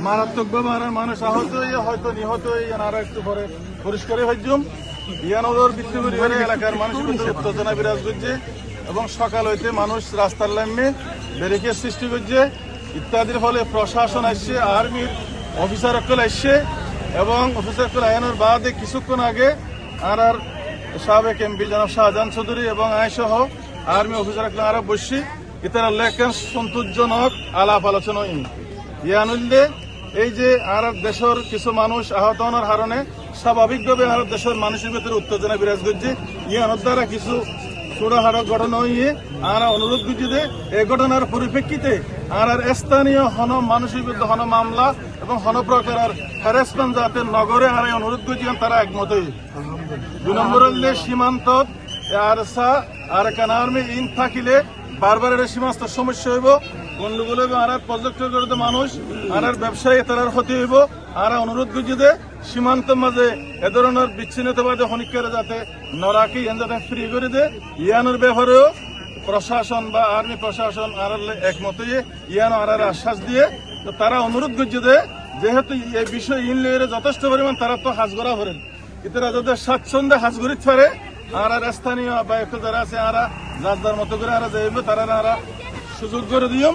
মারাত্মকভাবে মানুষ আহত হয়ে হয়তো নিহত হয়ে আর একটু পরে পরিষ্কারই হইজুম ইয়ানগর বিত্তগুড়ি এলাকার মানুষের ভিতরে উত্তেজনা বিরাজ করছে এবং সকাল হইতে মানুষ রাস্তার লাইনে ব্যারিকেড সৃষ্টি করছে ইত্যাদির ফলে প্রশাসন আসছে আর্মির অফিসার অকল আসছে এবং অফিসার অকল আয়ানোর বাদে কিছুক্ষণ আগে আর সাবেক এমপি জনাব শাহজাহান চৌধুরী এবং আয়সহ আর্মি অফিসার অকল আরো বসছি ইতারা লেখেন সন্তোষজনক আলাপ আলোচনা ইয়ানুল্লে এই যে আর দেশের কিছু মানুষ আহত হওয়ার কারণে স্বাভাবিকভাবে আর দেশের মানুষের ভিতরে উত্তেজনা বিরাজ করছে ইয়ানোর দ্বারা কিছু ছোটখাটো ঘটনা হইয়ে আর অনুরোধ করছি যে এই ঘটনার পরিপ্রেক্ষিতে আর স্থানীয় হন মানুষের বিরুদ্ধে হন মামলা এবং হন প্রকার হ্যারাসমেন্ট যাতে নগরে আর অনুরোধ করছি তারা একমত হয়ে 2 নম্বর হইলে সীমান্ত আর কানার্মে ইন থাকিলে বারবার এটা সীমান্ত সমস্যা হইব গন্ডগোল হইব আর প্রজেক্ট করতে মানুষ আর ব্যবসায়ী তার ক্ষতি হইব আর অনুরোধ করছি যে সীমান্তের মাঝে এ ধরনের বিচ্ছিন্নতাবাদী হনিকারে যাতে নরাকি যাতে ফ্রি করে দে ইয়ানোর ব্যাপারেও প্রশাসন বা আর্মি প্রশাসন আর একমত হয়ে ইয়ানো আর আশ্বাস দিয়ে তো তারা অনুরোধ করছে যে যেহেতু এই বিষয় ইনলের যথেষ্ট পরিমাণ তারা তো হাজ করা করেন ইতারা যাদের স্বাচ্ছন্দ্যে হাজ করিতে পারে আর স্থানীয় বা একটু যারা আছে আর যার মতো করে আর যাইবে তারা সুযোগ করে দিও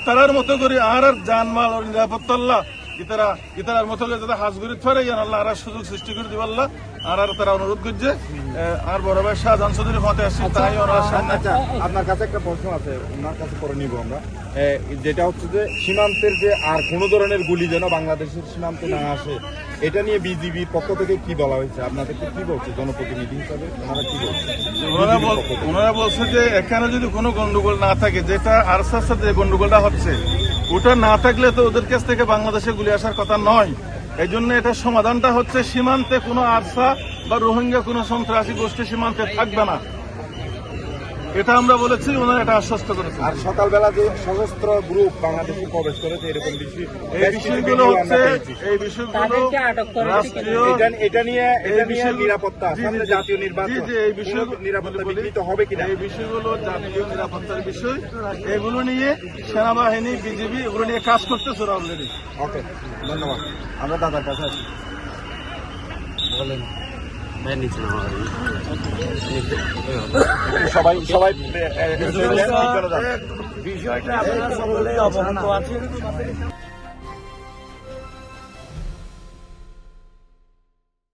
তারার মতো করে আর জানমাল নিরাপত্তা ইতারার মতো করে যাতে হাজ করিতে পারে আল্লাহ আর সুযোগ সৃষ্টি করে দিব আল্লাহ আর তারা অনুরোধ করছে আর বড় ভাই শাহজাহান চৌধুরীর মতে আসছি তাই আপনার কাছে একটা প্রশ্ন আছে ওনার কাছে করে নিব আমরা যেটা হচ্ছে যে সীমান্তের যে আর কোন ধরনের গুলি যেন বাংলাদেশের সীমান্তে না আসে এটা নিয়ে বিজিবির পক্ষ থেকে কি বলা হয়েছে আপনাদেরকে কি বলছে জনপ্রতিনিধি হিসাবে ওনারা কি বলছে ওনারা বলছে যে এখানে যদি কোনো গন্ডগোল না থাকে যেটা আরসার সাথে যে গন্ডগোলটা হচ্ছে ওটা না থাকলে তো ওদের কাছ থেকে বাংলাদেশে গুলি আসার কথা নয় এই জন্য এটা সমাধানটা হচ্ছে সীমান্তে কোনো আরসা বা রোহিঙ্গা কোনো সন্ত্রাসী গোষ্ঠী সীমান্তে থাকবে না এটা আমরা বলেছি ওনারা এটা আশ্বস্ত করেছে আর সকালবেলা যে সশস্ত্র গ্রুপ বাংলাদেশে প্রবেশ করেছে এরকম এই বিষয়গুলো হচ্ছে এটা নিয়ে নিরাপত্তা জাতীয় নির্বাচন এই বিষয় নিরাপত্তা বিঘ্নিত হবে কিনা এই বিষয়গুলো জাতীয় নিরাপত্তার বিষয় এগুলো নিয়ে সেনাবাহিনী বিজিবি এগুলো নিয়ে কাজ করতেছে অলরেডি ওকে ধন্যবাদ আমরা দাদার কাছে আছি বলেন সবাই বিষয়টা আপনারা সকলেই অবগত আছেন।